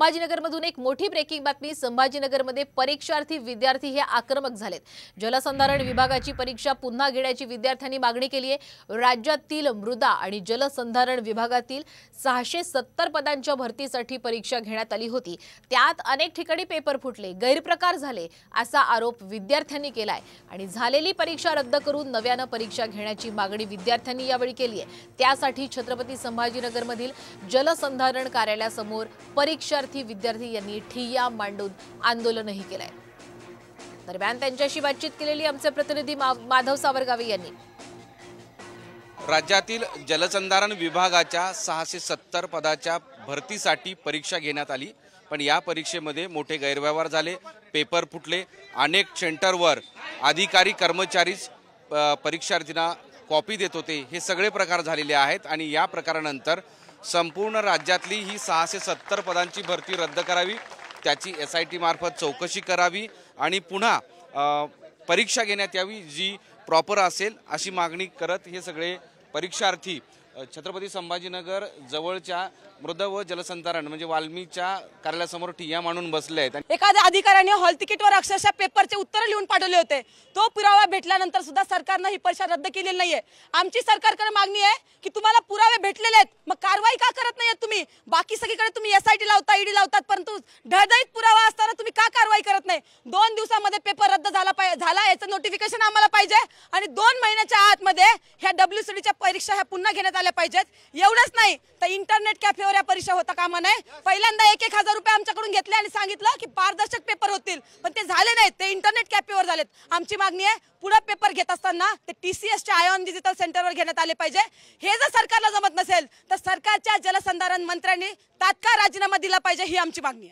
संभाजीनगरमधून एक मोठी ब्रेकिंग बातमी। संभाजीनगरमध्ये परीक्षार्थी विद्यार्थी हे आक्रमक झालेत। जलसंधारण विभागाची परीक्षा पुन्हा घेण्याची विद्यार्थ्यांनी मागणी केली आहे। राज्यातील मृदा आणि जलसंधारण विभागातील 670 पदांच्या भरतीसाठी परीक्षा घेण्यात आली होती। त्यात अनेक ठिकाणी पेपर फुटले, गैरप्रकार झाले असा आरोप विद्यार्थ्यांनी केलाय आणि झालेली परीक्षा रद्द करून नव्याने परीक्षा घेण्याची मागणी विद्यार्थ्यांनी यावेळी केली आहे। त्यासाठी छत्रपती संभाजीनगरमधील जलसंधारण कार्यालयासमोर परीक्षार्थी विद्यार्थी यांनी ठिय्या मांडून आंदोलनही केलंय। दरम्यान त्यांच्याशी बातचीत केलेली आमचे प्रतिनिधी माधव सावरगावे यांनी राज्यातील जलसंधारण विभागाच्या 670 पदाच्या भरतीसाठी परीक्षा घेण्यात आली, पण या परीक्षेमध्ये मोठे गैरव्यवहार झाले, पेपर फुटले। अनेक सेंटरवर अधिकारी कर्मचारी परीक्षार्थींना कॉपी देत होते। हे सगळे प्रकार झालेले आहेत आणि या प्रकारानंतर संपूर्ण राज्यातली ही 670 पदांची भरती रद्द करावी, त्याची SIT मार्फत चौकशी करावी आणि पुन्हा परीक्षा घेण्यात यावी जी प्रॉपर असेल अशी मागणी करत हे सगळे परीक्षार्थी छत्रपती संभाजीनगर जवळच्या मृदा व जलसंधारण म्हणजे वाल्मीच्या कार्यालयासमोर ठिय्या मांडून बसले आहेत। एखाद्या अधिकाऱ्याने हॉल तिकीटवर अक्षरशः पेपरचे उत्तर लिहून पाठवले होते। तो पुरावा भेटल्यानंतर सुद्धा सरकारने ही परीक्षा रद्द केलेली नाहीये। आमची सरकारकडे मागणी आहे की तुम्हाला पुरावे भेटलेले आहेत, मग कारवाई का करत नाहीये तुम्ही? बाकी सगळीकडे तुम्ही SIT लावता, ED लावतात, परंतु ढळढळीत पुरावा असताना तुम्ही का कारवाई करत नाही? 2 दिवसामध्ये पेपर रद्द झाला याचं नोटिफिकेशन आम्हाला पाहिजे आणि 2 महिन्याच्या आतमध्ये ह्या WCDच्या परीक्षा ह्या पुन्हा घेण्यात आल्या पाहिजेत। एवढंच नाही तर इंटरनेट कॅफेवर या परीक्षा होता कामा नये। पहिल्यांदा 1,000 रुपये आमच्याकडून घेतले आणि सांगितलं की पारदर्शक पेपर होतील, पण ते झाले नाहीत, ते इंटरनेट कॅफेवर झालेत। आमची मागणी आहे पुढे पेपर घेत असताना ते TCSच्या आयॉन डिजिटल सेंटरवर घेण्यात आले पाहिजे। हे जर सरकारला जमत नसेल तर सरकारच्या जलसंधारण मंत्र्यांनी तात्काळ राजीनामा दिला पाहिजे, ही आमची मागणी आहे।